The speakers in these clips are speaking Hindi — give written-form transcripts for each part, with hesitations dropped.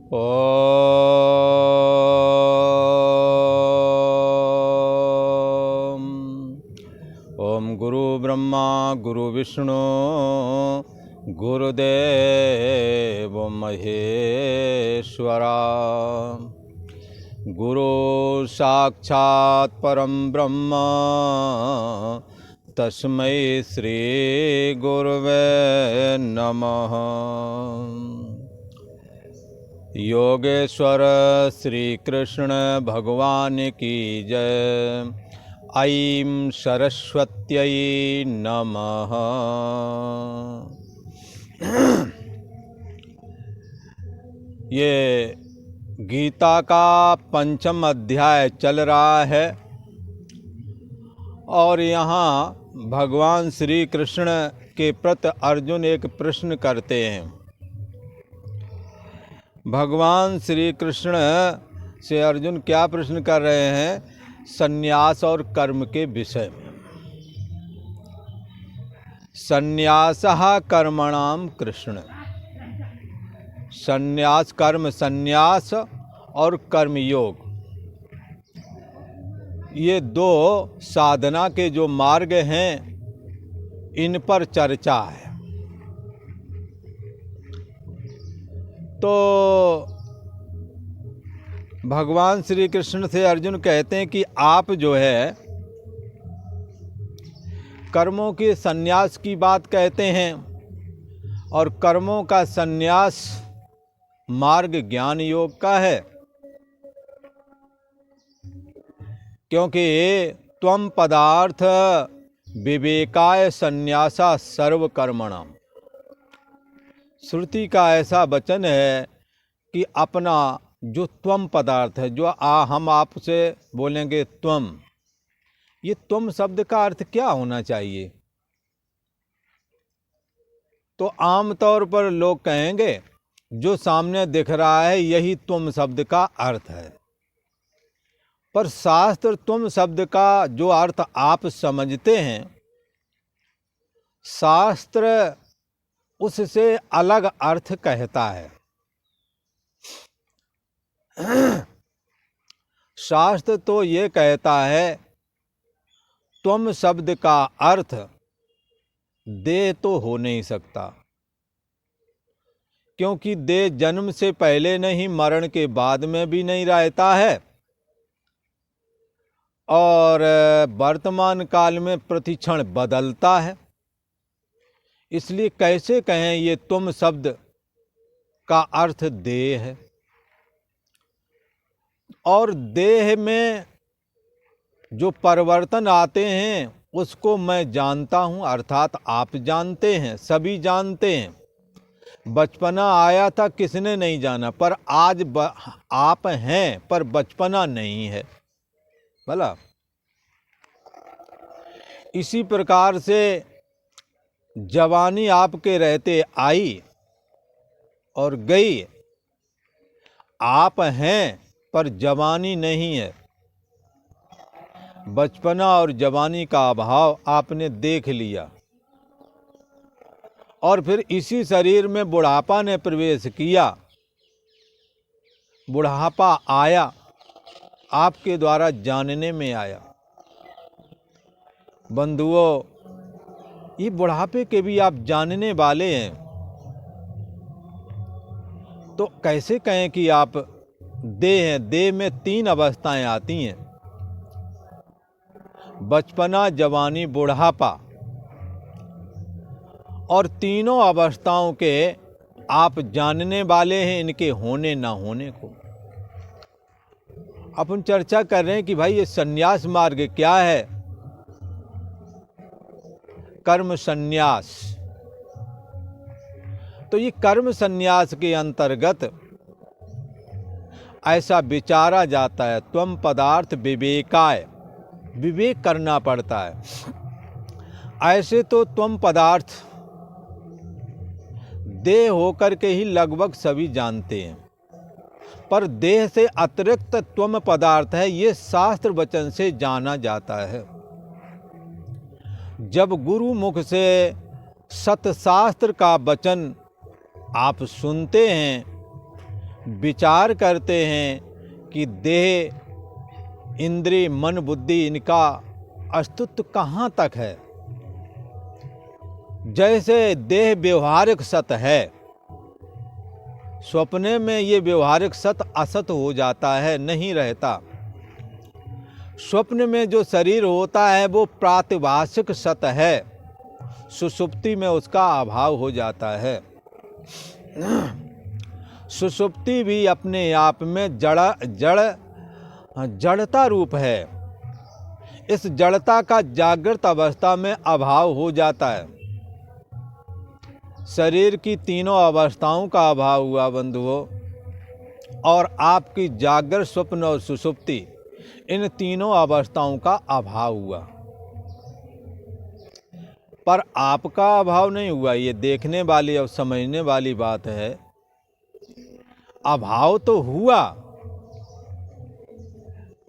ओम ओम गुरु ब्रह्मा गुरु विष्णु गुरुदेव महेश्वरा गुरु साक्षात् परम ब्रह्म तस्मै श्री गुरुवे नमः। योगेश्वर श्री कृष्ण भगवान की जय। ऐं सरस्वत्यै नमः। ये गीता का 5वां अध्याय चल रहा है और यहाँ भगवान श्री कृष्ण के प्रति अर्जुन एक प्रश्न करते हैं। भगवान श्री कृष्ण से अर्जुन क्या प्रश्न कर रहे हैं? संन्यास और कर्म के विषय में। संन्यासः कर्मणाम कृष्ण। संन्यास कर्म संन्यास और कर्म योग, ये दो साधना के जो मार्ग हैं इन पर चर्चा है। तो भगवान श्री कृष्ण से अर्जुन कहते हैं कि आप जो है कर्मों के संन्यास की बात कहते हैं और कर्मों का संन्यास मार्ग ज्ञान योग का है, क्योंकि त्वम पदार्थ विवेकाय संन्यासा सर्व कर्मणाम। श्रुति का ऐसा वचन है कि अपना जो त्वम पदार्थ है, जो हम आपसे बोलेंगे त्वम, ये त्वम शब्द का अर्थ क्या होना चाहिए? तो आमतौर पर लोग कहेंगे जो सामने दिख रहा है यही त्वम शब्द का अर्थ है, पर शास्त्र त्वम शब्द का जो अर्थ आप समझते हैं, शास्त्र उससे अलग अर्थ कहता है। शास्त्र तो ये कहता है त्वम शब्द का अर्थ देह तो हो नहीं सकता, क्योंकि देह जन्म से पहले नहीं, मरण के बाद में भी नहीं रहता है और वर्तमान काल में प्रतिक्षण बदलता है। इसलिए कैसे कहें ये तुम शब्द का अर्थ देह है। और देह में जो परिवर्तन आते हैं उसको मैं जानता हूँ, अर्थात आप जानते हैं, सभी जानते हैं। बचपना आया था, किसने नहीं जाना, पर आज आप हैं पर बचपना नहीं है। भला इसी प्रकार से जवानी आपके रहते आई और गई। आप हैं पर जवानी नहीं है। बचपना और जवानी का अभाव आपने देख लिया और फिर इसी शरीर में बुढ़ापा ने प्रवेश किया। बुढ़ापा आया, आपके द्वारा जानने में आया। बंधुओं, ये बुढ़ापे के भी आप जानने वाले हैं, तो कैसे कहें कि आप देह हैं? देह में 3 अवस्थाएं आती हैं, बचपना, जवानी, बुढ़ापा, और तीनों अवस्थाओं के आप जानने वाले हैं, इनके होने ना होने को। अपन चर्चा कर रहे हैं कि भाई ये संन्यास मार्ग क्या है? कर्म संन्यास। तो ये कर्म संन्यास के अंतर्गत ऐसा विचारा जाता है, त्वम पदार्थ विवेकाय, विवेक करना पड़ता है। ऐसे तो त्वम पदार्थ देह होकर के ही लगभग सभी जानते हैं, पर देह से अतिरिक्त त्वम पदार्थ है, ये शास्त्र वचन से जाना जाता है। जब गुरु मुख से सतशास्त्र का वचन आप सुनते हैं विचार करते हैं कि देह, इंद्रिय, मन, बुद्धि, इनका अस्तित्व कहाँ तक है। जैसे देह व्यवहारिक सत है, स्वप्ने में ये व्यवहारिक सत असत हो जाता है, नहीं रहता। स्वप्न में जो शरीर होता है वो प्रातिभाषिक सत है, सुषुप्ति में उसका अभाव हो जाता है। सुषुप्ति भी अपने आप में जड़ता रूप है। इस जड़ता का जागृत अवस्था में अभाव हो जाता है। शरीर की तीनों अवस्थाओं का अभाव हुआ बंधुओं, और आपकी जागृत, स्वप्न और सुषुप्ति, इन तीनों अवस्थाओं का अभाव हुआ। पर आपका अभाव नहीं हुआ, ये देखने वाली और समझने वाली बात है। अभाव तो हुआ,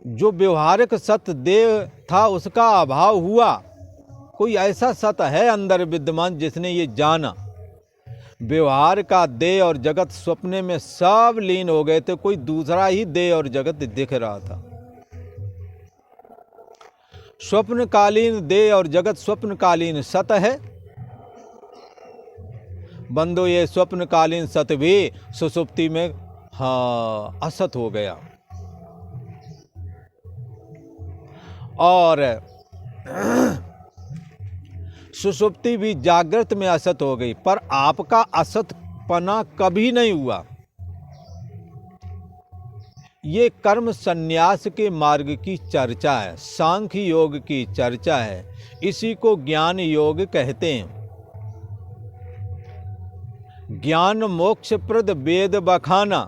जो व्यवहारिक सत्य देह था उसका अभाव हुआ। कोई ऐसा सत्य है अंदर विद्यमान जिसने ये जाना। व्यवहार का देह और जगत स्वप्ने में सब लीन हो गए थे, कोई दूसरा ही देह और जगत दिख रहा था। स्वप्नकालीन देह और जगत स्वप्नकालीन सत है बंधु। ये स्वप्नकालीन सत भी सुषुप्ति में असत हो गया, और सुषुप्ति भी जागृत में असत हो गई। पर आपका असतपना कभी नहीं हुआ। ये कर्म संन्यास के मार्ग की चर्चा है, सांख्य योग की चर्चा है। इसी को ज्ञान योग कहते हैं। ज्ञान मोक्ष प्रद वेद बखाना,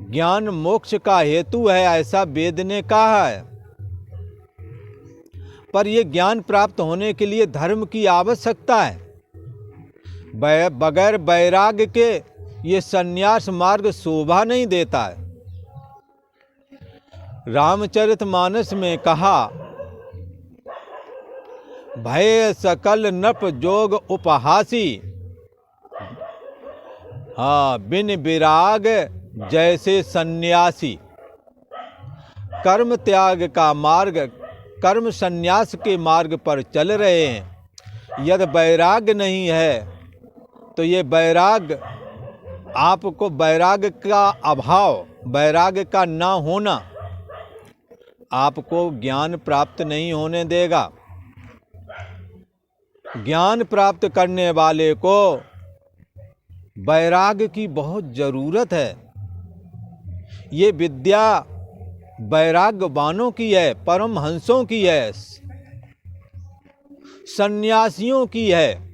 ज्ञान मोक्ष का हेतु है ऐसा वेद ने कहा है। पर यह ज्ञान प्राप्त होने के लिए धर्म की आवश्यकता है। बगैर वैराग्य के ये संन्यास मार्ग शोभा नहीं देता है। रामचरितमानस में कहा, भय सकल नप जोग उपहासी, बिन विराग जैसे सन्यासी। कर्म त्याग का मार्ग, कर्म संन्यास के मार्ग पर चल रहे हैं। यदि वैराग्य नहीं है तो ये वैराग्य आपको, वैराग्य का अभाव, वैराग्य का ना होना आपको ज्ञान प्राप्त नहीं होने देगा। ज्ञान प्राप्त करने वाले को वैराग्य की बहुत जरूरत है। ये विद्या वैराग्यवानों की है, परमहंसों की है, सन्यासियों की है।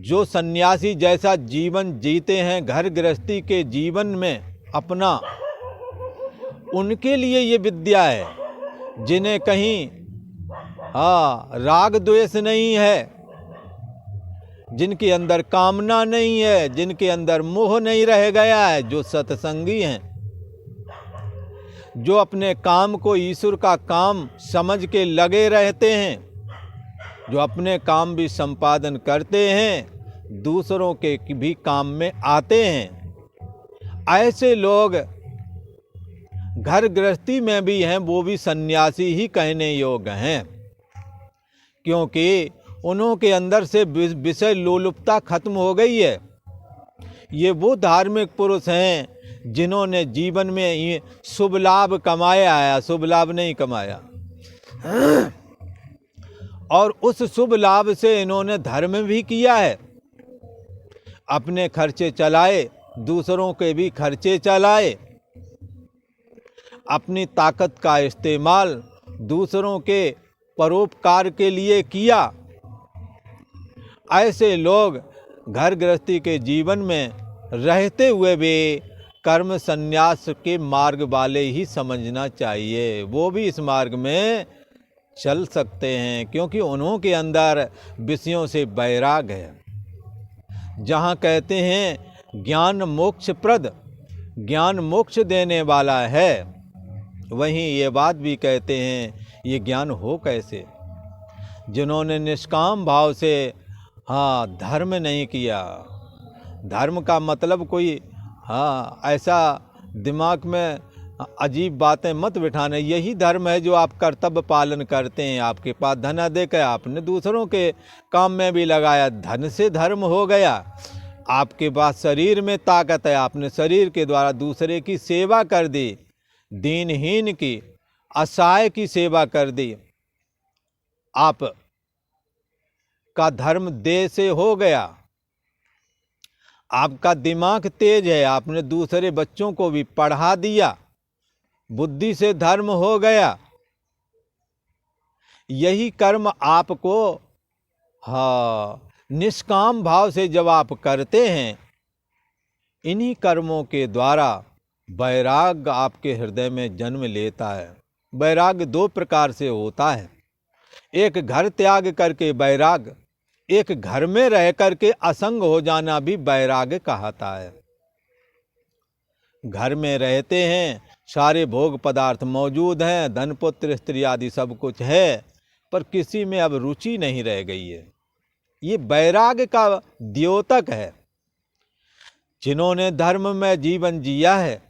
जो सन्यासी जैसा जीवन जीते हैं घर गृहस्थी के जीवन में अपना, उनके लिए ये विद्या है। जिन्हें कहीं राग द्वेष नहीं है, जिनके अंदर कामना नहीं है, जिनके अंदर मोह नहीं रह गया है, जो सत्संगी हैं, जो अपने काम को ईश्वर का काम समझ के लगे रहते हैं, जो अपने काम भी संपादन करते हैं, दूसरों के भी काम में आते हैं, ऐसे लोग घर गृहस्थी में भी हैं, वो भी सन्यासी ही कहने योग्य हैं। क्योंकि उन्होंने अंदर से विषय लोलुपता खत्म हो गई है। ये वो धार्मिक पुरुष हैं जिन्होंने जीवन में ये शुभ लाभ कमाया है, शुभ लाभ नहीं कमाया, और उस शुभ लाभ से इन्होंने धर्म भी किया है। अपने खर्चे चलाए, दूसरों के भी खर्चे चलाए, अपनी ताकत का इस्तेमाल दूसरों के परोपकार के लिए किया। ऐसे लोग घर गृहस्थी के जीवन में रहते हुए भी कर्म संन्यास के मार्ग वाले ही समझना चाहिए। वो भी इस मार्ग में चल सकते हैं, क्योंकि उन्हों के अंदर विषयों से वैराग है। जहाँ कहते हैं ज्ञान मोक्ष प्रद, ज्ञान मोक्ष देने वाला है, वहीं ये बात भी कहते हैं ये ज्ञान हो कैसे। जिन्होंने निष्काम भाव से धर्म नहीं किया। धर्म का मतलब कोई हाँ, ऐसा दिमाग में अजीब बातें मत बिठाने। यही धर्म है जो आप कर्तव्य पालन करते हैं। आपके पास धन अधिक है, आपने दूसरों के काम में भी लगाया, धन से धर्म हो गया। आपके पास शरीर में ताकत है, आपने शरीर के द्वारा दूसरे की सेवा कर दी, दीनहीन की, असहाय की सेवा कर दी। आप का धर्म देह से हो गया। आपका दिमाग तेज है, आपने दूसरे बच्चों को भी पढ़ा दिया, बुद्धि से धर्म हो गया। यही कर्म आपको, हाँ, निष्काम भाव से जब आप करते हैं, इन्हीं कर्मों के द्वारा वैराग्य आपके हृदय में जन्म लेता है। वैराग्य दो प्रकार से होता है, एक घर त्याग करके वैराग्य, एक घर में रह करके असंग हो जाना भी वैराग्य कहता है। घर में रहते हैं, सारे भोग पदार्थ मौजूद हैं, धन पुत्र स्त्री आदि सब कुछ है, पर किसी में अब रुचि नहीं रह गई है। ये वैराग्य का द्योतक है। जिन्होंने धर्म में जीवन जिया है,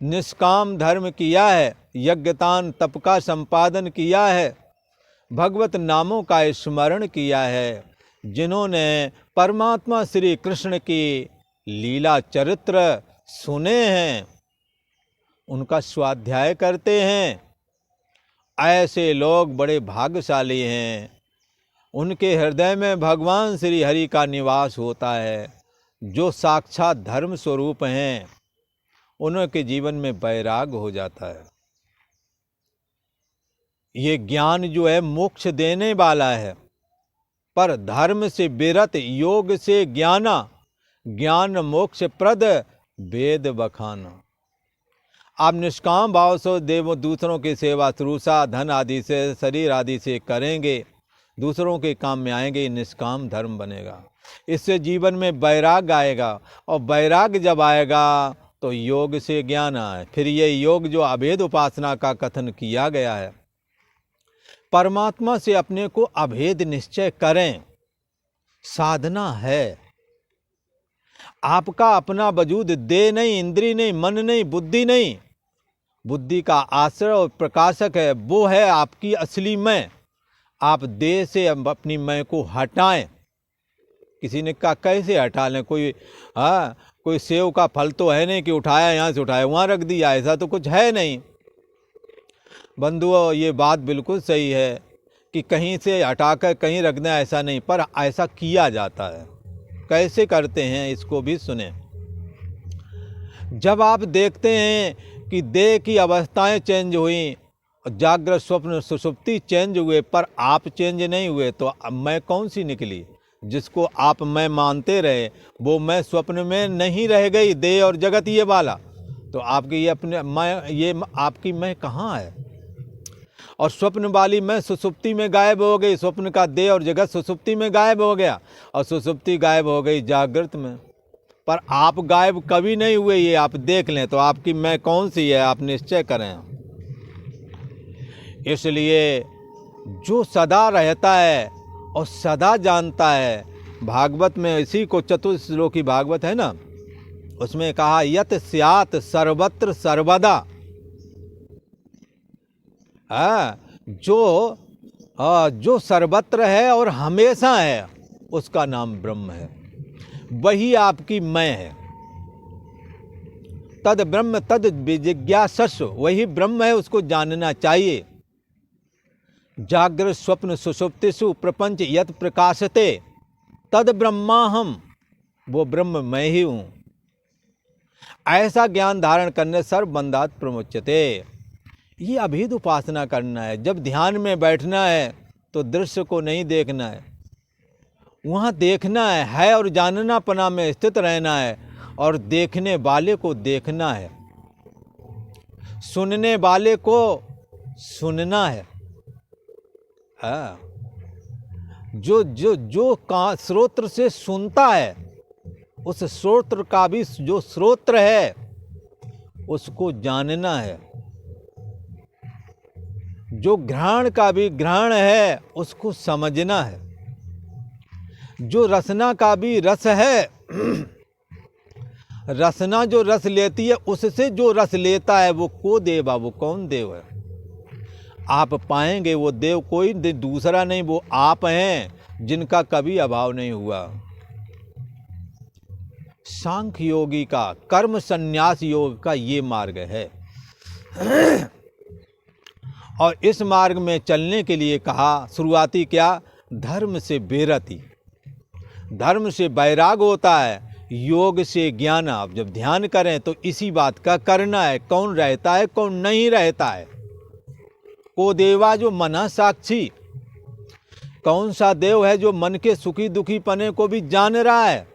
निष्काम धर्म किया है, यज्ञदान तप का संपादन किया है, भगवत नामों का स्मरण किया है, जिन्होंने परमात्मा श्री कृष्ण की लीला चरित्र सुने हैं, उनका स्वाध्याय करते हैं, ऐसे लोग बड़े भाग्यशाली हैं। उनके हृदय में भगवान श्री हरि का निवास होता है, जो साक्षात धर्म स्वरूप हैं। उनके जीवन में वैराग्य हो जाता है। ये ज्ञान जो है मोक्ष देने वाला है, पर धर्म से विरत योग से ज्ञाना, ज्ञान मोक्ष प्रद वेद बखाना। आप निष्काम भाव से देव दूसरों की सेवा शुश्रूषा धन आदि से, शरीर आदि से करेंगे, दूसरों के काम में आएंगे, निष्काम धर्म बनेगा। इससे जीवन में वैराग्य आएगा, और वैराग्य जब आएगा तो योग से ज्ञान आए। फिर ये योग जो अभेद उपासना का कथन किया गया है, परमात्मा से अपने को अभेद निश्चय करें, साधना है। आपका अपना वजूद देह नहीं, इंद्री नहीं, मन नहीं, बुद्धि नहीं, बुद्धि का आश्रय और प्रकाशक है, वो है आपकी असली मैं। आप देह से अपनी मैं को हटाएं। किसी ने कहा कैसे हटा लें? कोई सेव का फल तो है नहीं कि उठाया यहाँ से उठाया वहाँ रख दिया, ऐसा तो कुछ है नहीं। बंधुओं, ये बात बिल्कुल सही है कि कहीं से हटाकर कहीं रख दें, ऐसा नहीं, पर ऐसा किया जाता है। कैसे करते हैं इसको भी सुने। जब आप देखते हैं कि देह की अवस्थाएं चेंज हुई, जागृत स्वप्न सुषुप्ति चेंज हुए, पर आप चेंज नहीं हुए, तो मैं कौन सी निकली? जिसको आप मैं मानते रहे, वो मैं स्वप्न में नहीं रह गई, देह और जगत ये वाला। तो आपकी ये अपने मैं, ये आपकी मैं कहाँ है? और स्वप्न वाली मैं सुषुप्ति में गायब हो गई, स्वप्न का देह और जगत सुषुप्ति में गायब हो गया, और सुषुप्ति गायब हो गई जागृत में। पर आप गायब कभी नहीं हुए, ये आप देख लें। तो आपकी मैं कौन सी है, आप निश्चय करें। इसलिए जो सदा रहता है और सदा जानता है, भागवत में इसी को चतुश्लोकी भागवत है ना, उसमें कहा यत स्यात् सर्वत्र सर्वदा। जो सर्वत्र है और हमेशा है, उसका नाम ब्रह्म है। वही आपकी मैं है। तद ब्रह्म तद विजिज्ञासस्व, वही ब्रह्म है, उसको जानना चाहिए। जागृत स्वप्न सुषुप्तिषु प्रपंच यत प्रकाशते तद ब्रह्माहम, वो ब्रह्म मैं ही हूं। ऐसा ज्ञान धारण करने सर्व बंधात प्रमुच्यते। ये अभेद उपासना करना है। जब ध्यान में बैठना है तो दृश्य को नहीं देखना है, वहाँ देखना है और जाननापना में स्थित रहना है, और देखने वाले को देखना है, सुनने वाले को सुनना है। जो श्रोत्र से सुनता है, उस श्रोत्र का भी जो श्रोत्र है उसको जानना है। जो घ्राण का भी घ्राण है उसको समझना है। जो रसना का भी रस है रसना जो रस लेती है, उससे जो रस लेता है वो को देवा, वो कौन देव है? आप पाएंगे वो देव कोई दूसरा नहीं, वो आप हैं जिनका कभी अभाव नहीं हुआ। सांख्य योगी का, कर्म संन्यास योग का ये मार्ग है। और इस मार्ग में चलने के लिए कहा, शुरुआती क्या? धर्म से बेरति, धर्म से वैराग होता है, योग से ज्ञान। आप जब ध्यान करें तो इसी बात का करना है, कौन रहता है कौन नहीं रहता है। को देवा जो मना साक्षी, कौन सा देव है जो मन के सुखी दुखी पने को भी जान रहा है,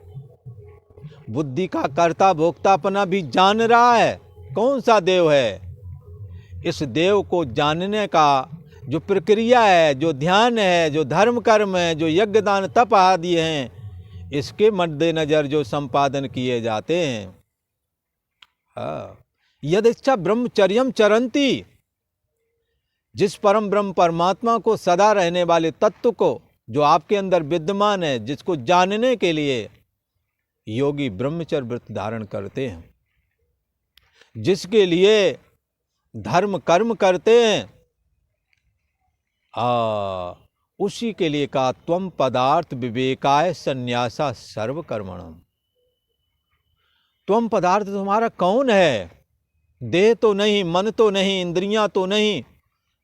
बुद्धि का कर्ता भोक्तापना भी जान रहा है? कौन सा देव है? इस देव को जानने का जो प्रक्रिया है, जो ध्यान है, जो धर्म कर्म है, जो यज्ञ दान तप आदि हैं, इसके मद्देनजर जो संपादन किए जाते हैं। यदिच्छा ब्रह्मचर्यम चरंती, जिस परम ब्रह्म परमात्मा को, सदा रहने वाले तत्व को जो आपके अंदर विद्यमान है, जिसको जानने के लिए योगी ब्रह्मचर्य व्रत धारण करते हैं, जिसके लिए धर्म कर्म करते हैं, उसी के लिए कहा त्वम पदार्थ विवेकाय संन्यासा सर्व कर्मणम। त्वम पदार्थ तुम्हारा कौन है? देह तो नहीं, मन तो नहीं, इंद्रियां तो नहीं,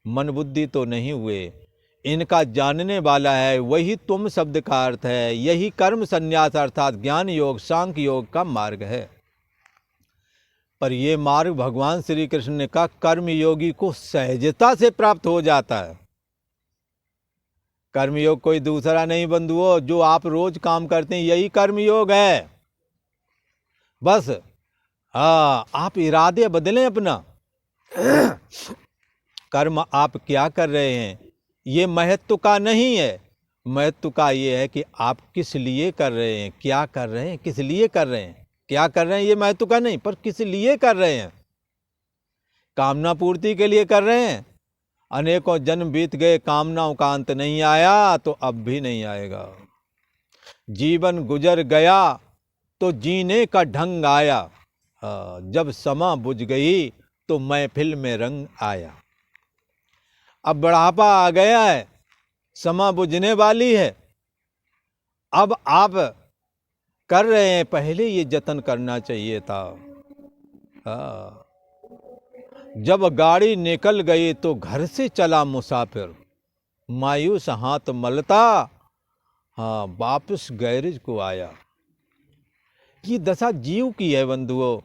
मन बुद्धि तो नहीं हुए, इनका जानने वाला है, वही तुम शब्द का अर्थ है। यही कर्म संन्यास अर्थात ज्ञान योग, सांख्य योग का मार्ग है। पर ये मार्ग भगवान श्री कृष्ण ने कहा कर्म योगी को सहजता से प्राप्त हो जाता है। कर्मयोग कोई दूसरा नहीं बंधुओं, जो आप रोज काम करते हैं यही कर्मयोग है। बस आप इरादे बदलें अपना। कर्म आप क्या कर रहे हैं ये महत्व का नहीं है, महत्व का ये है कि आप किस लिए कर रहे हैं, क्या कर रहे हैं, किस लिए कर रहे हैं। क्या कर रहे हैं ये महत्व का नहीं, पर किस लिए कर रहे हैं। कामना पूर्ति के लिए कर रहे हैं, अनेकों जन्म बीत गए, कामनाओं का अंत नहीं आया तो अब भी नहीं आएगा। जीवन गुजर गया तो जीने का ढंग आया, जब समा बुझ गई तो महफिल में रंग आया। अब बुढ़ापा आ गया है, समा बुझने वाली है, अब आप कर रहे हैं, पहले ये जतन करना चाहिए था। जब गाड़ी निकल गई तो घर से चला मुसाफिर, मायूस हाथ मलता वापस गैरेज को आया। ये दशा जीव की है बंधुओं।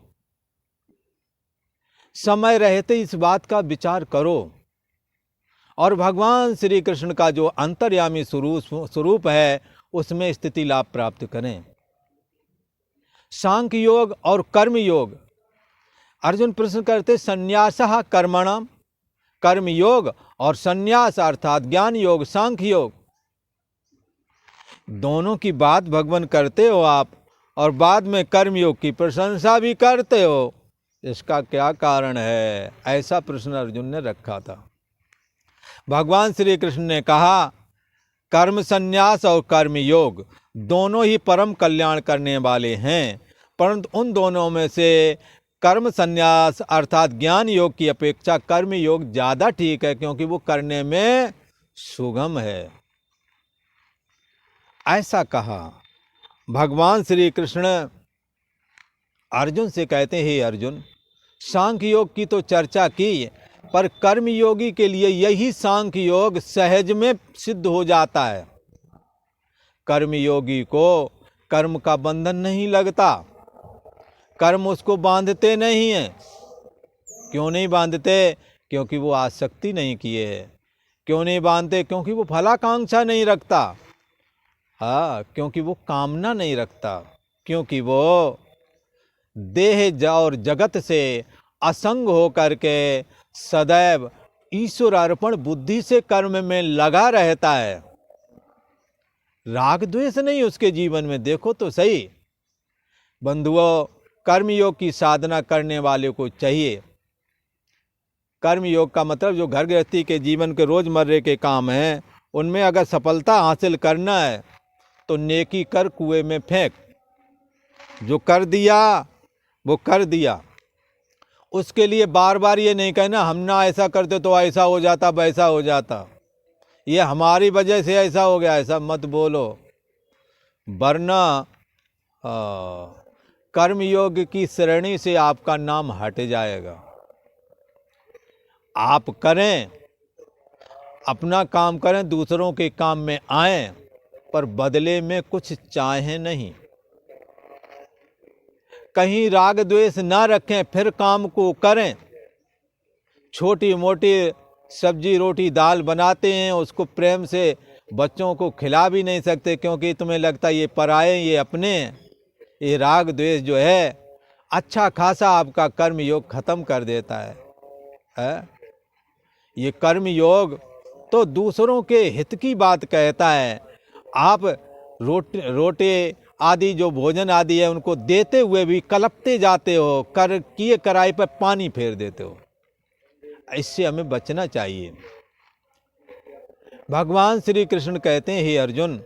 समय रहते इस बात का विचार करो और भगवान श्री कृष्ण का जो अंतर्यामी स्वरूप है उसमें स्थिति लाभ प्राप्त करें। सांख्य योग और कर्म योग। अर्जुन प्रश्न करते संन्यासः कर्मणाम, कर्म योग और संन्यास अर्थात ज्ञान योग, सांख्य योग, दोनों की बात भगवान करते हो आप और बाद में कर्म योग की प्रशंसा भी करते हो। इसका क्या कारण है? ऐसा प्रश्न अर्जुन ने रखा था। भगवान श्री कृष्ण ने कहा कर्म संन्यास और कर्म योग दोनों ही परम कल्याण करने वाले हैं, परंतु उन दोनों में से कर्म संन्यास अर्थात ज्ञान योग की अपेक्षा कर्म योग ज़्यादा ठीक है, क्योंकि वो करने में सुगम है। ऐसा कहा भगवान श्री कृष्ण अर्जुन से कहते हैं, हे अर्जुन, सांख्य योग की तो चर्चा की, पर कर्म योगी के लिए यही सांख्य योग सहज में सिद्ध हो जाता है। कर्म योगी को कर्म का बंधन नहीं लगता, कर्म उसको बांधते नहीं हैं। क्यों नहीं बांधते? क्योंकि वो आसक्ति नहीं किए है। क्यों नहीं बांधते? क्योंकि वो फलाकांक्षा नहीं रखता, क्योंकि वो कामना नहीं रखता, क्योंकि वो देह और जगत से असंग हो करके सदैव ईश्वर अर्पण बुद्धि से कर्म में लगा रहता है। राग द्वेष नहीं उसके जीवन में। देखो तो सही बंधुओं, कर्मयोग की साधना करने वाले को चाहिए। कर्मयोग का मतलब जो घर गृहस्थी के जीवन के रोजमर्रे के काम हैं उनमें अगर सफलता हासिल करना है तो नेकी कर कुएं में फेंक। जो कर दिया वो कर दिया। उसके लिए बार बार ये नहीं कहना हम ना ऐसा करते तो ऐसा हो जाता वैसा हो जाता, ये हमारी वजह से ऐसा हो गया, ऐसा मत बोलो। वरना कर्मयोग की श्रेणी से आपका नाम हट जाएगा। आप करें, अपना काम करें, दूसरों के काम में आएं, पर बदले में कुछ चाहें नहीं। कहीं राग द्वेष ना रखें, फिर काम को करें। छोटी मोटी सब्जी रोटी दाल बनाते हैं, उसको प्रेम से बच्चों को खिला भी नहीं सकते, क्योंकि तुम्हें लगता है ये पराए ये अपने। ये राग द्वेष जो है अच्छा खासा आपका कर्म योग खत्म कर देता है? ये कर्म योग तो दूसरों के हित की बात कहता है। आप रोटे आदि जो भोजन आदि है उनको देते हुए भी कलपते जाते हो, किए कराई पर पानी फेर देते हो। इससे हमें बचना चाहिए। भगवान श्री कृष्ण कहते हैं, हे अर्जुन,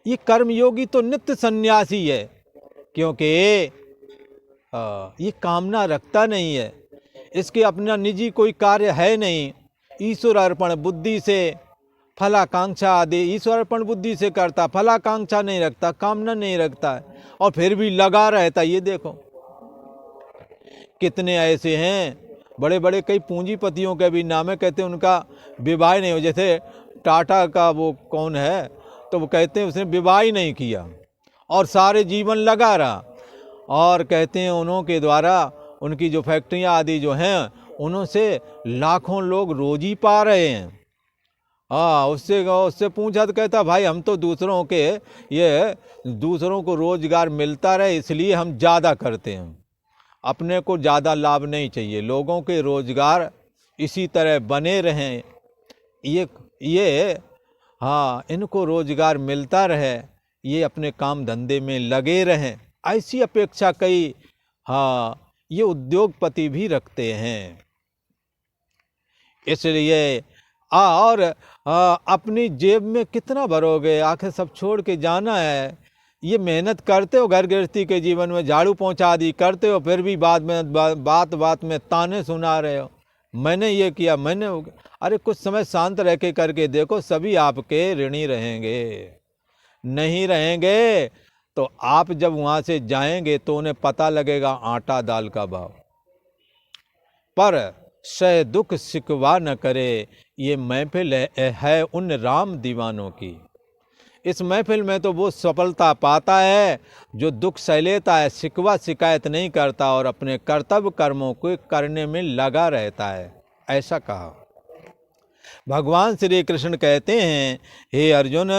ये कर्मयोगी तो नित्य सन्यासी है, क्योंकि ये कामना रखता नहीं है, इसके अपना निजी कोई कार्य है नहीं। ईश्वर अर्पण बुद्धि से फलाकांक्षा आदि ईश्वर अर्पण बुद्धि से करता, फलाकांक्षा नहीं रखता, कामना नहीं रखता है, और फिर भी लगा रहता। ये देखो कितने ऐसे हैं, बड़े बड़े कई पूंजीपतियों के भी नाम है, कहते हैं उनका विवाह नहीं हो। जैसे टाटा का वो कौन है, तो वो कहते हैं उसने विवाह ही नहीं किया और सारे जीवन लगा रहा, और कहते हैं उन्हों के द्वारा उनकी जो फैक्ट्रियां आदि जो हैं उन्हों से लाखों लोग रोजी पा रहे हैं। उससे पूछा तो कहता भाई हम तो दूसरों को रोजगार मिलता रहे इसलिए हम ज़्यादा करते हैं, अपने को ज़्यादा लाभ नहीं चाहिए, लोगों के रोजगार इसी तरह बने रहें, ये इनको रोजगार मिलता रहे, ये अपने काम धंधे में लगे रहें, ऐसी अपेक्षा कई ये उद्योगपति भी रखते हैं। इसलिए और अपनी जेब में कितना भरोगे, आखिर सब छोड़ के जाना है। ये मेहनत करते हो, घर गृहस्थी के जीवन में झाड़ू पोंछा आदि करते हो, फिर भी बाद में बात में ताने सुना रहे हो, मैंने ये किया, मैंने हो गया। अरे कुछ समय शांत रह के करके देखो, सभी आपके ऋणी रहेंगे। नहीं रहेंगे तो आप जब वहाँ से जाएंगे तो उन्हें पता लगेगा आटा दाल का भाव। पर सह दुख शिकवा न करे, ये महफिल है उन राम दीवानों की। इस महफिल में तो वो सफलता पाता है जो दुख सह लेता है, शिकवा शिकायत नहीं करता और अपने कर्तव्य कर्मों को करने में लगा रहता है, ऐसा कहा। भगवान श्री कृष्ण कहते हैं, हे अर्जुन,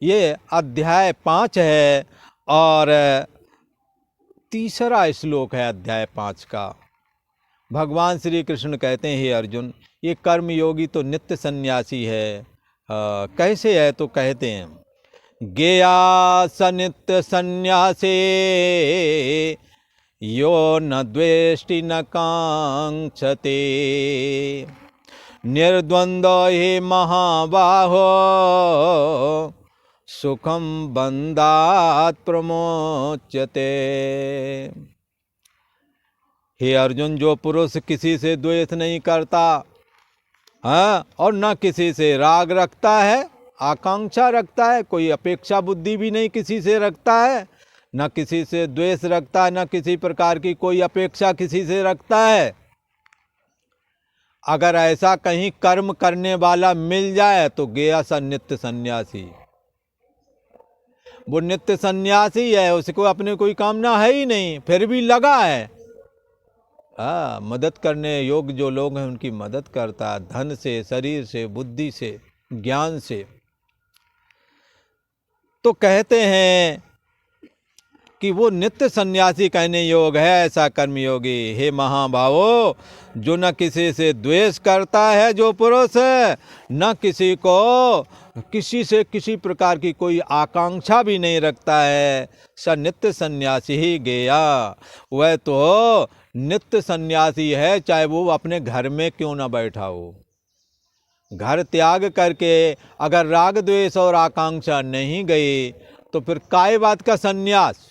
ये अध्याय 5 है और तीसरा श्लोक है अध्याय 5 का। भगवान श्री कृष्ण कहते हैं, हे अर्जुन, ये कर्मयोगी तो नित्य सन्यासी है। कैसे है तो कहते हैं, गेया स नित्य सन्यासे यो न द्वेष्टि न कांक्षते, निर्द्वंद्व हे महाबाहो सुखम बंधात प्रमोच्यते। हे अर्जुन, जो पुरुष किसी से द्वेष नहीं करता और न किसी से राग रखता है, आकांक्षा रखता है, कोई अपेक्षा बुद्धि भी नहीं किसी से रखता है, न किसी से द्वेष रखता है, न किसी प्रकार की कोई अपेक्षा किसी से रखता है। अगर ऐसा कहीं कर्म करने वाला मिल जाए तो गया सा नित्य सन्यासी। वो नित्य सन्यासी है, उसको अपने कोई कामना है ही नहीं, फिर भी लगा है। मदद करने योग्य जो लोग हैं उनकी मदद करता है, धन से, शरीर से, बुद्धि से, ज्ञान से। तो कहते हैं कि वो नित्य सन्यासी कहने योग्य है ऐसा कर्मयोगी। हे महाभावो, जो न किसी से द्वेष करता है जो पुरुष, न किसी को किसी से किसी प्रकार की कोई आकांक्षा भी नहीं रखता है, स नित्य सन्यासी ही गया। वह तो नित्य सन्यासी है, चाहे वो अपने घर में क्यों ना बैठा हो। घर त्याग करके अगर राग द्वेष और आकांक्षा नहीं गई तो फिर काय बात का सन्यास।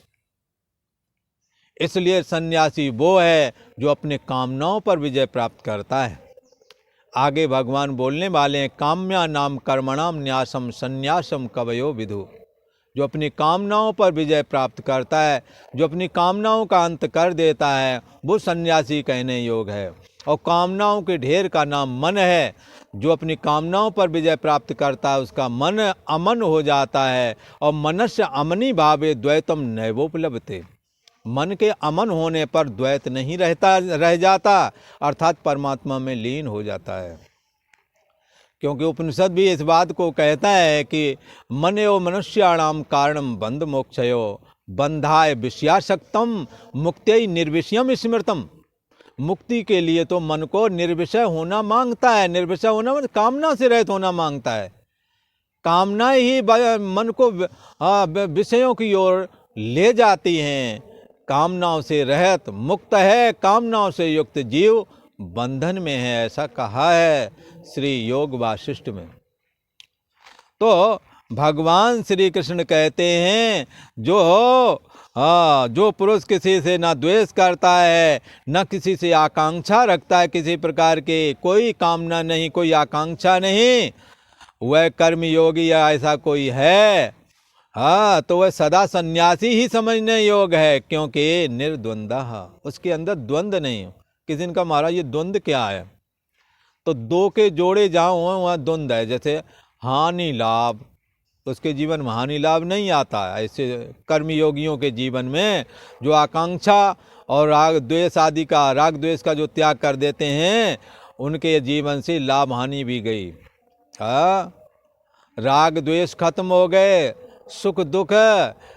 इसलिए सन्यासी वो है जो अपने कामनाओं पर विजय प्राप्त करता है। आगे भगवान बोलने वाले हैं, काम्या नाम कर्मणाम न्यासम संन्यासम कवयो विदु। जो अपनी कामनाओं पर विजय प्राप्त करता है, जो अपनी कामनाओं का अंत कर देता है, वो सन्यासी कहने योग्य है। और कामनाओं के ढेर का नाम मन है। जो अपनी कामनाओं पर विजय प्राप्त करता है उसका मन अमन हो जाता है। और मनस्य अमनी भावे द्वैतम नैवोपलब्धते। मन के अमन होने पर द्वैत नहीं रह जाता, अर्थात परमात्मा में लीन हो जाता है। क्योंकि उपनिषद भी इस बात को कहता है कि मन एव मनुष्याणाम कारणम बंध मोक्षयो बंधाय विषयासक्तम मुक्त्यै निर्विषयम स्मृतम। मुक्ति के लिए तो मन को निर्विषय होना मांगता है। निर्विषय होना मतलब कामना से रहित होना मांगता है। कामना ही मन को विषयों की ओर ले जाती हैं। कामनाओं से रहित मुक्त है, कामनाओं से युक्त जीव बंधन में है, ऐसा कहा है श्री योग वासिष्ठ में। तो भगवान श्री कृष्ण कहते हैं जो पुरुष किसी से ना द्वेष करता है, न किसी से आकांक्षा रखता है, किसी प्रकार की कोई कामना नहीं, कोई आकांक्षा नहीं, वह कर्मयोगी या ऐसा कोई है, तो वह सदा सन्यासी ही समझने योग्य है। क्योंकि निर्द्वंद्व, उसके अंदर द्वंद्व नहीं। किसी ने कहा महाराज ये द्वंद्व क्या है? तो दो के जोड़े जहाँ हुए वहाँ द्वंद्व है। जैसे हानि लाभ, उसके जीवन में हानि लाभ नहीं आता। ऐसे कर्मयोगियों के जीवन में जो आकांक्षा और राग द्वेष आदि का, राग द्वेष का जो त्याग कर देते हैं, उनके जीवन से लाभ हानि भी गई। राग द्वेष खत्म हो गए, सुख दुख,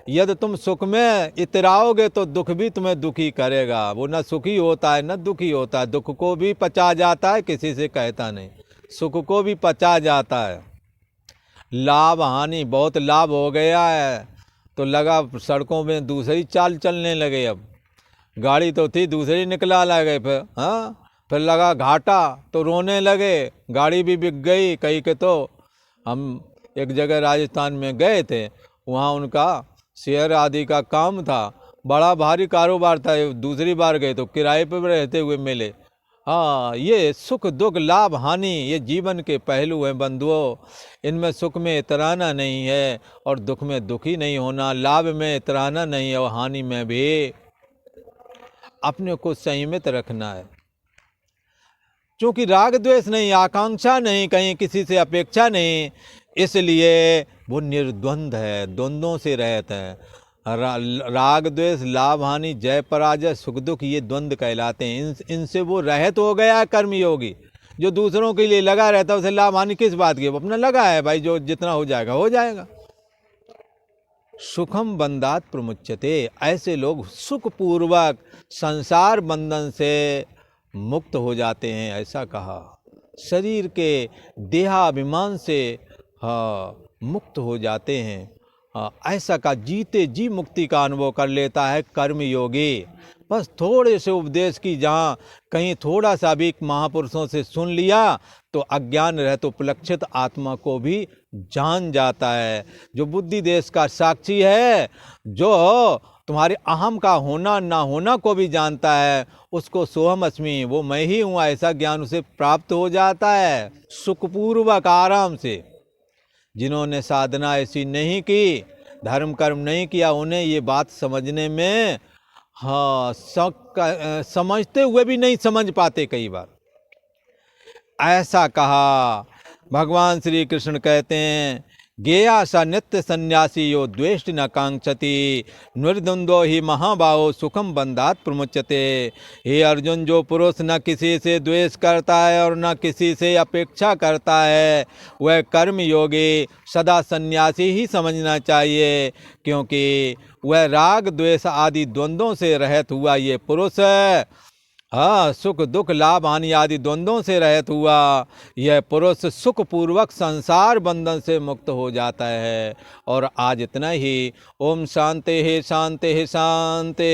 यदि तुम सुख में इतराओगे तो दुख भी तुम्हें दुखी करेगा। वो न सुखी होता है न दुखी होता है। दुख को भी पचा जाता है, किसी से कहता नहीं, सुख को भी पचा जाता है। लाभ हानि, बहुत लाभ हो गया है तो लगा सड़कों में दूसरी चाल चलने लगे। अब गाड़ी तो थी, दूसरी निकला लगे। फिर लगा घाटा तो रोने लगे, गाड़ी भी बिक गई। कहीं के तो हम एक जगह राजस्थान में गए थे, वहाँ उनका शेयर आदि का काम था, बड़ा भारी कारोबार था। दूसरी बार गए तो किराए पर रहते हुए मिले। ये सुख दुख लाभ हानि ये जीवन के पहलू हैं बंधुओं। इनमें सुख में इतराना नहीं है और दुख में दुखी नहीं होना, लाभ में इतराना नहीं है और हानि में भी अपने को संयमित रखना है। क्योंकि राग द्वेष नहीं, आकांक्षा नहीं, कहीं किसी से अपेक्षा नहीं, इसलिए वो निर्द्वंद है, द्वंद्वों से रहते हैं। राग द्वेष लाभ हानि जय पराजय सुख दुख ये द्वंद्व कहलाते हैं। इनसे वो रहित हो गया कर्मयोगी। जो दूसरों के लिए लगा रहता है उसे लाभ हानि किस बात की? वो अपना लगा है भाई, जो जितना हो जाएगा हो जाएगा। सुखम बंधात प्रमुच्यते, ऐसे लोग सुखपूर्वक संसार बंधन से मुक्त हो जाते हैं, ऐसा कहा। शरीर के देहाभिमान से मुक्त हो जाते हैं, ऐसा का जीते जी मुक्ति का अनुभव कर लेता है कर्मयोगी। बस थोड़े से उपदेश की जहाँ कहीं थोड़ा सा भी महापुरुषों से सुन लिया तो अज्ञान रहते उपलक्षित आत्मा को भी जान जाता है। जो बुद्धि देश का साक्षी है, जो तुम्हारे अहम का होना ना होना को भी जानता है, उसको सोहम अस्मि, वो मैं ही हूँ, ऐसा ज्ञान उसे प्राप्त हो जाता है सुखपूर्वक आराम से। जिन्होंने साधना ऐसी नहीं की, धर्म कर्म नहीं किया, उन्हें ये बात समझने में समझते हुए भी नहीं समझ पाते कई बार, ऐसा कहा। भगवान श्री कृष्ण कहते हैं, गेया सा नित्य सन्यासी यो द्वेष्टि न कांक्षति निर्द्वंद्वो ही महाबाहो सुखम बंधात प्रमुच्यते। हे अर्जुन, जो पुरुष न किसी से द्वेष करता है और न किसी से अपेक्षा करता है, वह कर्म योगी सदा सन्यासी ही समझना चाहिए। क्योंकि वह राग द्वेष आदि द्वंद्वों से रहित हुआ ये पुरुष है, सुख दुख लाभ हानि आदि द्वंद्वों से रहित हुआ यह पुरुष सुखपूर्वक संसार बंधन से मुक्त हो जाता है। और आज इतना ही। ओम शांति शांति शांति।